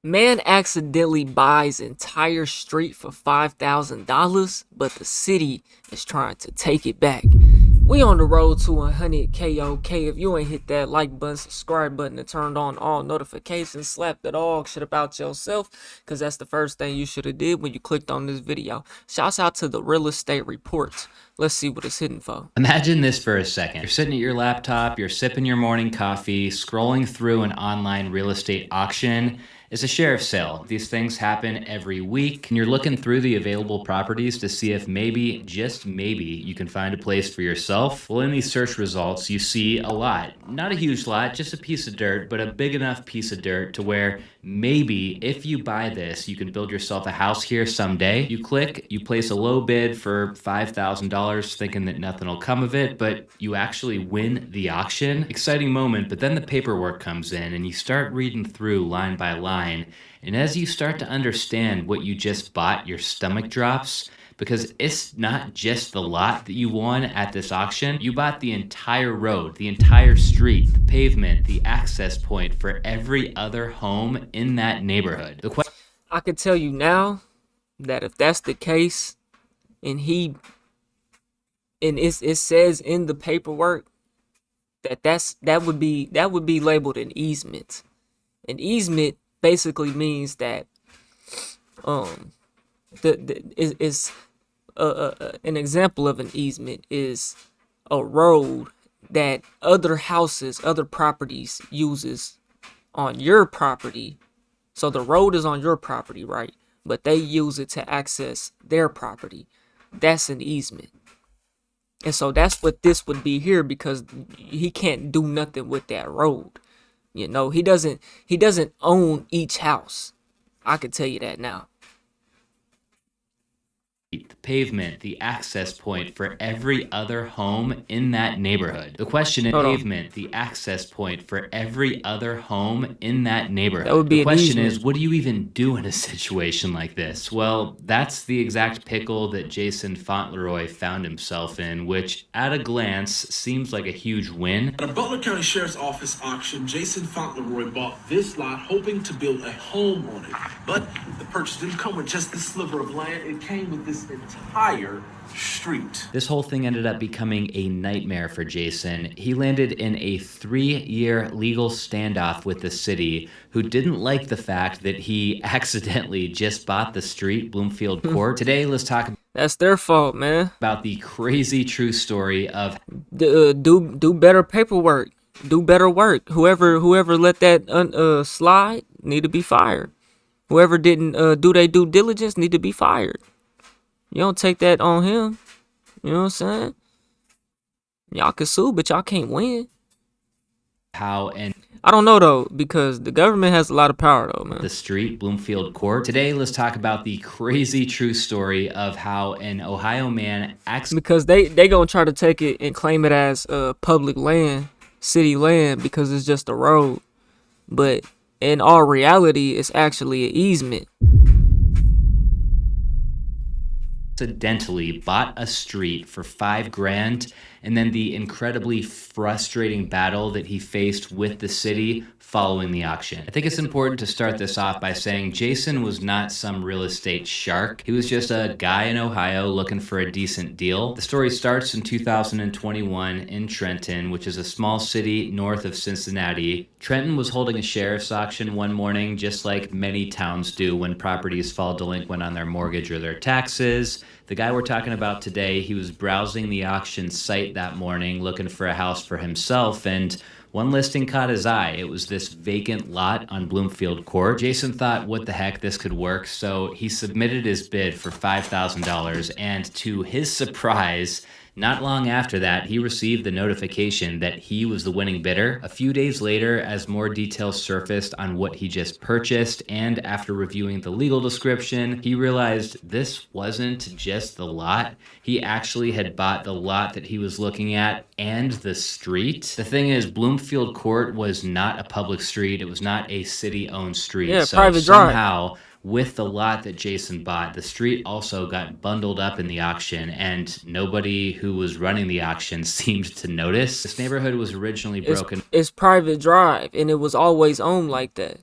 Man accidentally buys entire street for $5,000, but the city is trying to take it back. We on the road to 100 KOK. If you ain't hit that like button, subscribe button, and turned on all notifications, slap the dog shit about yourself, cause that's the first thing you should have did when you clicked on this video. Shouts out to the real estate reports. Let's see what it's hitting for. Imagine this for a second. You're sitting at your laptop, you're sipping your morning coffee, scrolling through an online real estate auction. It's a sheriff's sale. These things happen every week, and you're looking through the available properties to see if maybe, just maybe, you can find a place for yourself. Well, in these search results, you see a lot. Not a huge lot, just a piece of dirt, but a big enough piece of dirt to where maybe if you buy this, you can build yourself a house here someday. You click, you place a low bid for $5,000, thinking that nothing will come of it, but you actually win the auction. Exciting moment, but then the paperwork comes in and you start reading through line by line. And as you start to understand what you just bought, your stomach drops, because it's not just the lot that you won at this auction. You bought the entire road, the entire street, the pavement, the access point for every other home in that neighborhood. I can tell you now that if that's the case, and it says in the paperwork that would be labeled an easement. An easement basically means that is an example of an easement is a road that other houses, other properties uses on your property. So the road is on your property, right? But they use it to access their property. That's an easement. And so that's what this would be here, because he can't do nothing with that road. You know, he doesn't own each house. I can tell you that now. The pavement, the access point for every other home in that neighborhood. The question is Hold on. pavement, the access point for every other home in that neighborhood. That would be The an question easement. is, what do you even do in a situation like this? Well, that's the exact pickle that Jason Fauntleroy found himself in, which at a glance seems like a huge win. At a Butler County Sheriff's Office auction, Jason Fauntleroy bought this lot hoping to build a home on it. But the purchase didn't come with just this sliver of land, it came with this entire street. This whole thing ended up becoming a nightmare for Jason. He landed in a 3-year legal standoff with the city, who didn't like the fact that he accidentally just bought the street, Bloomfield Court. Today, let's talk That's their fault, man. about the crazy true story of Do better paperwork. Do better work. Whoever let that slide need to be fired. Whoever didn't do their due diligence need to be fired. You don't take that on him. You know what I'm saying? Y'all can sue, but y'all can't win. how and I don't know though, because the government has a lot of power though, man. the street, Bloomfield Court. Today, let's talk about the crazy true story of how an Ohio man Because they gonna try to take it and claim it as public land, city land, because it's just a road. But in all reality, it's actually an easement. accidentally bought a street for $5,000, and then the incredibly frustrating battle that he faced with the city following the auction. I think it's important to start this off by saying Jason was not some real estate shark. He was just a guy in Ohio looking for a decent deal. The story starts in 2021 in Trenton, which is a small city north of Cincinnati. Trenton was holding a sheriff's auction one morning, just like many towns do when properties fall delinquent on their mortgage or their taxes. The guy we're talking about today, he was browsing the auction site that morning looking for a house for himself, and one listing caught his eye. It was this vacant lot on Bloomfield Court. Jason thought, what the heck, this could work, so he submitted his bid for $5,000, and to his surprise, not long after that, he received the notification that he was the winning bidder. A few days later, as more details surfaced on what he just purchased, and after reviewing the legal description, he realized this wasn't just the lot. He actually had bought the lot that he was looking at and the street. The thing is, Bloomfield Court was not a public street. It was not a city-owned street. Yeah, So private drive. somehow, with the lot that Jason bought, the street also got bundled up in the auction, and nobody who was running the auction seemed to notice. This neighborhood was originally broken. It's private drive, and it was always owned like that.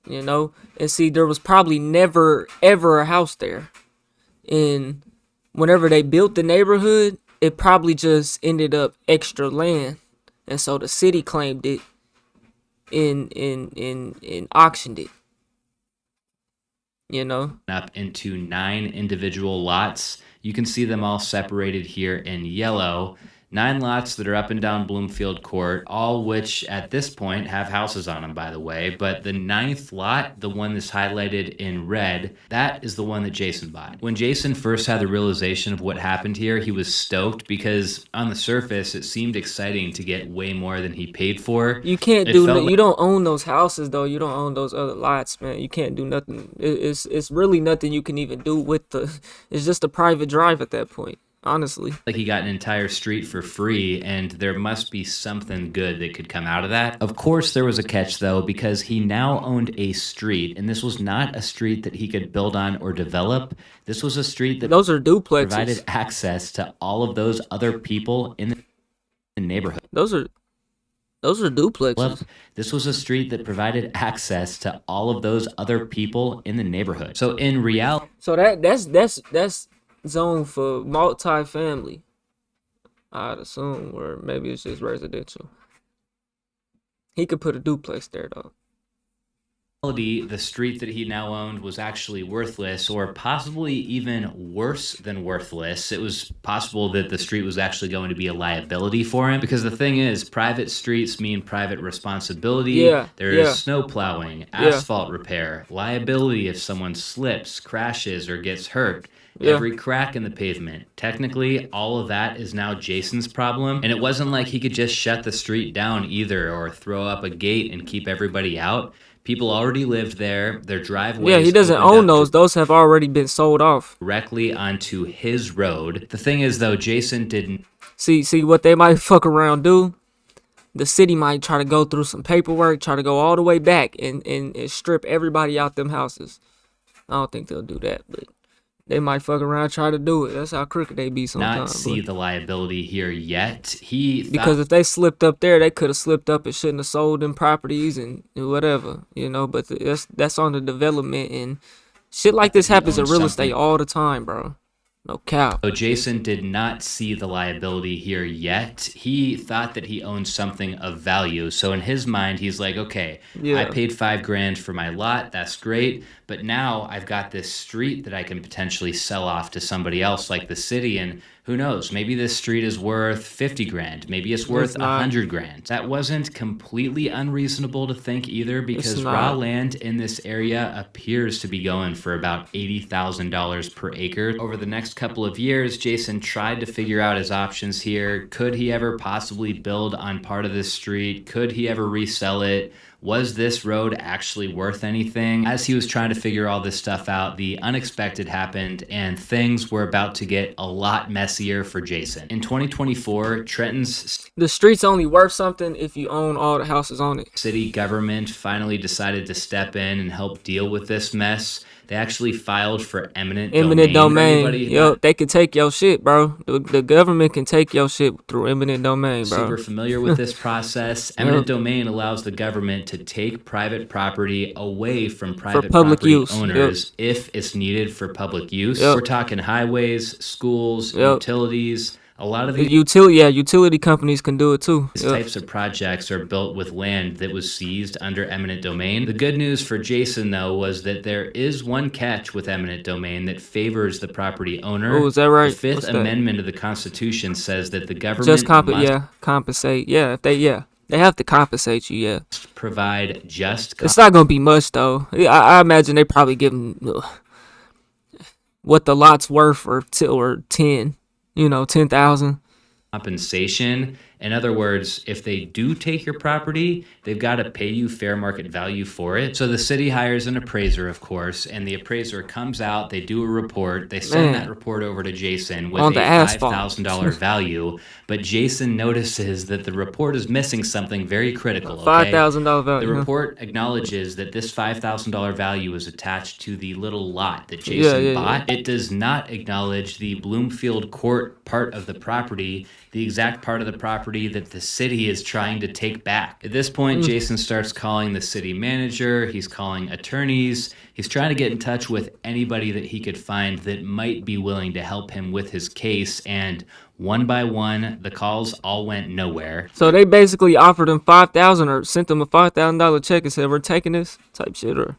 you know. And see, there was probably never ever a house there. And whenever they built the neighborhood, it probably just ended up extra land, and so the city claimed it and auctioned it. You know, Up into 9 individual lots. You can see them all separated here in yellow. 9 lots that are up and down Bloomfield Court, all which at this point have houses on them, by the way. But the 9th lot, the one that's highlighted in red, that is the one that Jason bought. When Jason first had the realization of what happened here, he was stoked because on the surface, it seemed exciting to get way more than he paid for. you can't It do. felt You don't own those houses though. You don't own those other lots, man. You can't do nothing. It's really nothing you can even do with the. It's just a private drive at that point. Honestly, like he got an entire street for free, and there must be something good that could come out of that. Of course, there was a catch, though, because he now owned a street, and this was not a street that he could build on or develop. This was a street that those are duplexes. provided access to all of those other people in the neighborhood. Those are duplexes. This was a street that provided access to all of those other people in the neighborhood. So in reality, So that's zoned for multi-family, I'd assume, or maybe it's just residential. He could put a duplex there though. the street that he now owned was actually worthless, or possibly even worse than worthless. It was possible that the street was actually going to be a liability for him, because the thing is, private streets mean private responsibility. Yeah, There yeah. is snow plowing, Yeah. asphalt repair, liability if someone slips, crashes, or gets hurt. Yeah. Every crack in the pavement. Technically, all of that is now Jason's problem. And it wasn't like he could just shut the street down either, or throw up a gate and keep everybody out. People already lived there. Their driveways. Yeah, he doesn't opened own up those. Those have already been sold off. directly onto his road. The thing is, though, Jason didn't. See what they might fuck around do? The city might try to go through some paperwork, try to go all the way back and strip everybody out them houses. I don't think they'll do that, but they might fuck around, try to do it. That's how crooked they be Not sometimes. see the liability here yet. He Because thought if they slipped up there, they could have slipped up and shouldn't have sold them properties and whatever, you know. But that's on the development, and shit like this happens in owned real something. estate all the time, bro. No cap. So Jason did not see the liability here yet. He thought that he owned something of value. So in his mind, he's like, okay, Yeah. I paid $5,000 for my lot. That's great. But now I've got this street that I can potentially sell off to somebody else, like the city. And who knows? Maybe this street is worth $50,000. Maybe it's worth not. $100,000. That wasn't completely unreasonable to think either, because not. raw land in this area appears to be going for about $80,000 per acre. Over the next couple of years, Jason tried to figure out his options here. Could he ever possibly build on part of this street? Could he ever resell it? Was this road actually worth anything? As he was trying to figure all this stuff out, the unexpected happened, and things were about to get a lot messier for Jason. In 2024, Trenton's The street's only worth something if you own all the houses on it. city government finally decided to step in and help deal with this mess. They actually filed for eminent Domain. Everybody Yo, they can take your shit, bro. The government can take your shit through eminent domain, bro. super familiar with this process. Eminent domain allows the government to take private property away from private public property use. owners if it's needed for public use. Yep. We're talking highways, schools, Yep. utilities. A lot of The these utility companies can do it too. Yep. types of projects are built with land that was seized under eminent domain. The good news for Jason, though, was that there is one catch with eminent domain that favors the property owner. Oh, is that right? The Fifth What's that? Amendment of the Constitution says that the government Just must compensate. Yeah, if they have to compensate you. Yeah, provide just it's not gonna be much though. I imagine they probably give them what the lot's worth or 10. 10,000. compensation. In other words, if they do take your property, they've got to pay you fair market value for it. So the city hires an appraiser, of course, and the appraiser comes out, they do a report, they send Man. that report over to Jason with On a the asphalt. $5,000 value, but Jason notices that the report is missing something very critical. Okay? $5,000 value. The huh? report acknowledges that this $5,000 value is attached to the little lot that Jason Yeah. bought. It does not acknowledge the Bloomfield Court part of the property the exact part of the property that the city is trying to take back. At this point, Jason starts calling the city manager, he's calling attorneys, he's trying to get in touch with anybody that he could find that might be willing to help him with his case, and one by one, the calls all went nowhere. So they basically offered him 5,000 or sent him a $5,000 check and said, "We're taking this," type shit, or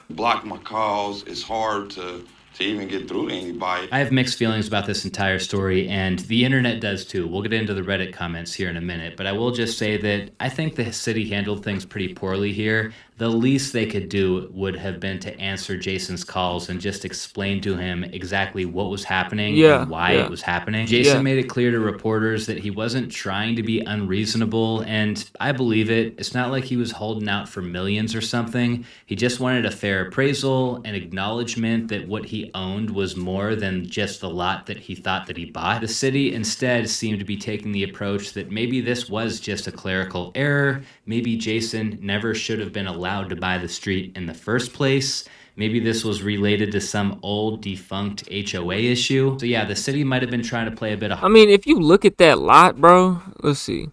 block my calls. It's hard to even get through to anybody. I have mixed feelings about this entire story, and the internet does too. We'll get into the Reddit comments here in a minute, but I will just say that I think the city handled things pretty poorly here. The least they could do would have been to answer Jason's calls and just explain to him exactly what was happening and why it was happening. Jason made it clear to reporters that he wasn't trying to be unreasonable, and I believe it. It's not like he was holding out for millions or something. He just wanted a fair appraisal, an acknowledgement that what he owned was more than just the lot that he thought that he bought. The city instead seemed to be taking the approach that maybe this was just a clerical error. Maybe Jason never should have been allowed to buy the street in the first place. Maybe this was related to some old defunct HOA issue. So yeah, the city might have been trying to play a bit of... I mean, if you look at that lot, bro, let's see.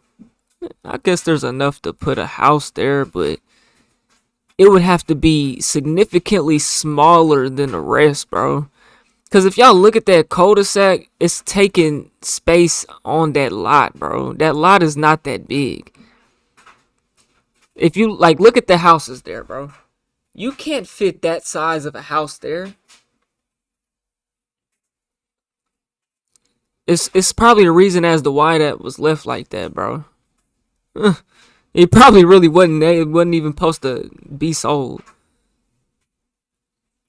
I guess there's enough to put a house there, but it would have to be significantly smaller than the rest, bro. Because if y'all look at that cul-de-sac, it's taking space on that lot, bro. That lot is not that big. If you, like, look at the houses there, bro. You can't fit that size of a house there. It's probably the reason as to why that was left like that, bro. It probably really wasn't. It wasn't even supposed to be sold.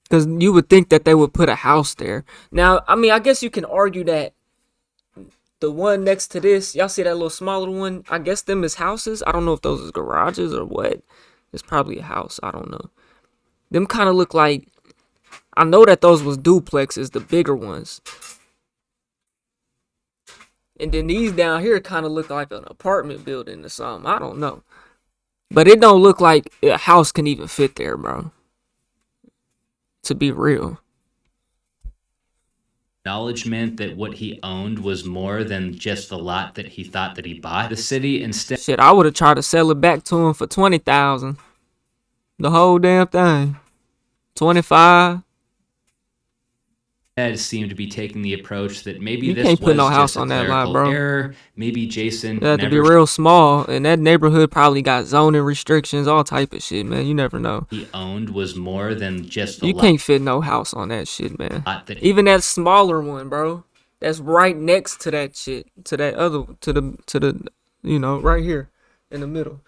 Because you would think that they would put a house there. Now, I mean, I guess you can argue that the one next to this, y'all see that little smaller one? I guess them is houses. I don't know if those is garages or what. It's probably a house. I don't know. Them kind of look like, I know that those was duplexes, the bigger ones. And then these down here kind of look like an apartment building or something. I don't know. But it don't look like a house can even fit there, bro. To be real. Acknowledgement that what he owned was more than just the lot that he thought that he bought. The city instead... Shit, I would have tried to sell it back to him for 20,000. The whole damn thing. 25. Seemed to be taking the approach that maybe you this can't put was no house just a on that lot, clerical bro. error. Maybe Jason It had to be real small, and that neighborhood probably got zoning restrictions, all type of shit, man. You never know. He owned was more than just the You lot. can't fit no house on that shit, man. Even that smaller one, bro. That's right next to that shit, to that other, to the, you know, right here in the middle.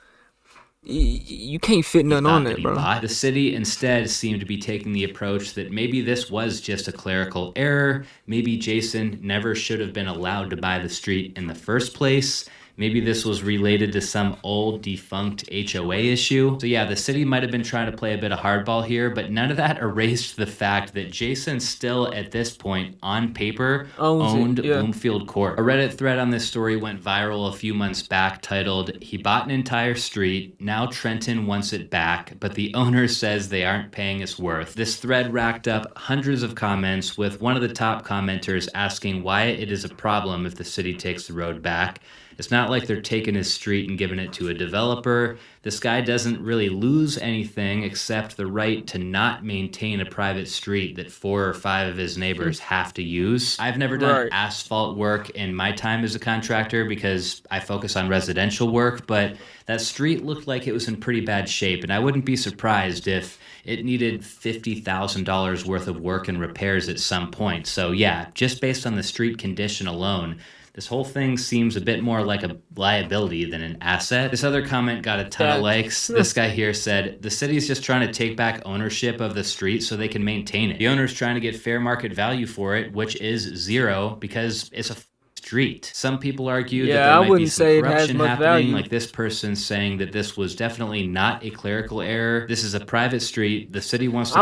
You can't fit nothing on that, bro. The city instead seemed to be taking the approach that maybe this was just a clerical error. Maybe Jason never should have been allowed to buy the street in the first place. Maybe this was related to some old defunct HOA issue. So yeah, the city might have been trying to play a bit of hardball here, but none of that erased the fact that Jason still, at this point, on paper, owned Bloomfield Court. A Reddit thread on this story went viral a few months back titled, "He bought an entire street, now Trenton wants it back, but the owner says they aren't paying its worth." This thread racked up hundreds of comments, with one of the top commenters asking why it is a problem if the city takes the road back. It's not like they're taking his street and giving it to a developer. This guy doesn't really lose anything except the right to not maintain a private street that 4 or 5 of his neighbors have to use. I've never done asphalt work in my time as a contractor because I focus on residential work, but that street looked like it was in pretty bad shape, and I wouldn't be surprised if it needed $50,000 worth of work and repairs at some point. So yeah, just based on the street condition alone, this whole thing seems a bit more like a liability than an asset. This other comment got a ton of likes. This guy here said, "The city's just trying to take back ownership of the street so they can maintain it. The owner's trying to get fair market value for it, which is zero because it's a street." Some people argue that there might be some corruption happening, like this person saying that this was definitely not a clerical error. This is a private street. The city wants to...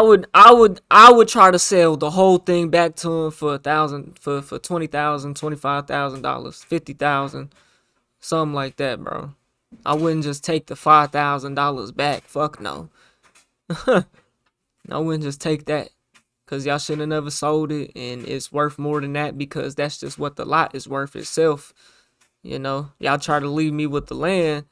I would try to sell the whole thing back to him for $1,000, for $20,000, $25,000, $50,000, something like that, bro. I wouldn't just take the $5,000 back. Fuck no. I wouldn't just take that. Because y'all should have never sold it, and it's worth more than that because that's just what the lot is worth itself. You know, y'all try to leave me with the land,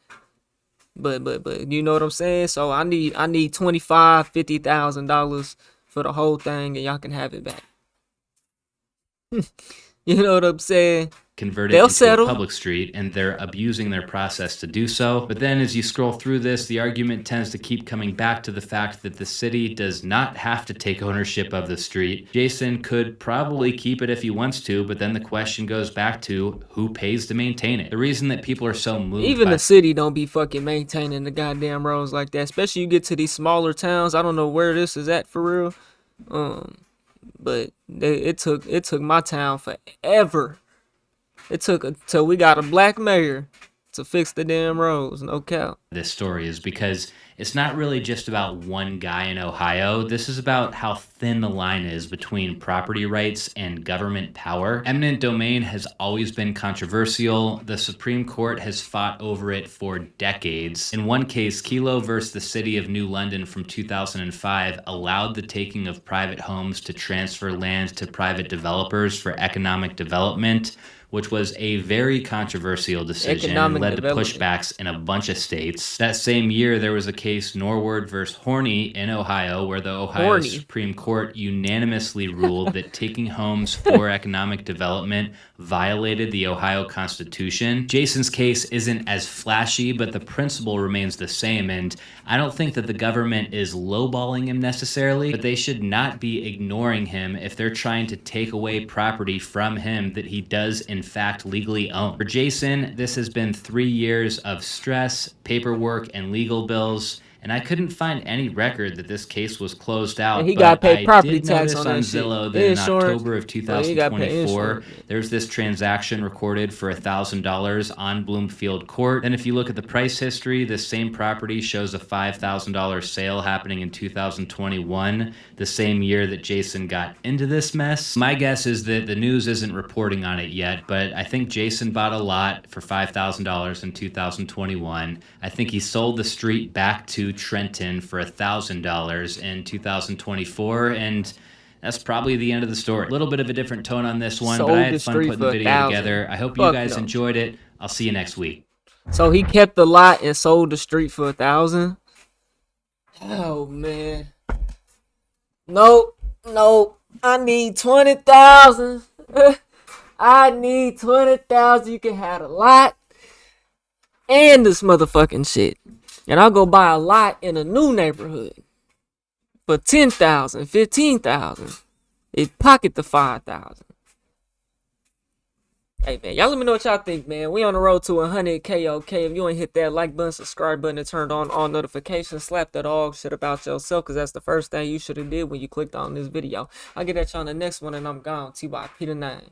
but you know what I'm saying? So I need 25, $50,000 for the whole thing, and y'all can have it back. You know what I'm saying? Converted They'll into a settle. public street, and they're abusing their process to do so. But then as you scroll through this, the argument tends to keep coming back to the fact that the city does not have to take ownership of the street. Jason could probably keep it if he wants to, but then the question goes back to who pays to maintain it. The reason that people are so moved Even by the city don't be fucking maintaining the goddamn roads like that. Especially you get to these smaller towns. I don't know where this is at for real. But it took my town forever. It took until we got a black mayor to fix the damn roads. No cap. this story is because it's not really just about one guy in Ohio. This is about how thin the line is between property rights and government power. Eminent domain has always been controversial. The Supreme Court has fought over it for decades. In one case, Kelo versus the City of New London from 2005 allowed the taking of private homes to transfer land to private developers for economic development, which was a very controversial decision and Economic led to development. pushbacks in a bunch of states. That same year, there was a case, Norwood versus Horney in Ohio, where the Ohio Horny. Supreme Court unanimously ruled that taking homes for economic development violated the Ohio Constitution. Jason's case isn't as flashy, but the principle remains the same, and I don't think that the government is lowballing him necessarily, but they should not be ignoring him if they're trying to take away property from him that he does in fact legally own. For Jason, this has been 3 years of stress, paperwork, and legal bills, and I couldn't find any record that this case was closed out. And he got But paid I property did tax notice on on that shit. Zillow that in Insurance. October of Well, he got paid 2024, insurance. there's this transaction recorded for $1,000 on Bloomfield Court. Then if you look at the price history, this same property shows a $5,000 sale happening in 2021, the same year that Jason got into this mess. My guess is that the news isn't reporting on it yet, but I think Jason bought a lot for $5,000 in 2021. I think he sold the street back to Trenton for $1,000 in 2024, and that's probably the end of the story. A little bit of a different tone on this one, but Sold I had the fun street putting for the video 1,000. together. I hope you Fuck guys no. enjoyed it. I'll see you next week. So he kept the lot and sold the street for 1,000. Oh man. Nope. I need 20,000. I need 20,000. You can have a lot and this motherfucking shit. And I'll go buy a lot in a new neighborhood for 10,000, 15,000. It pocket the 5,000. Hey man, y'all let me know what y'all think, man. We on the road to 100K, okay? If you ain't hit that like button, subscribe button, and turned on all notifications, slap that dog shit about yourself, because that's the first thing you should have did when you clicked on this video. I'll get at y'all on the next one, and I'm gone. TYP the 9.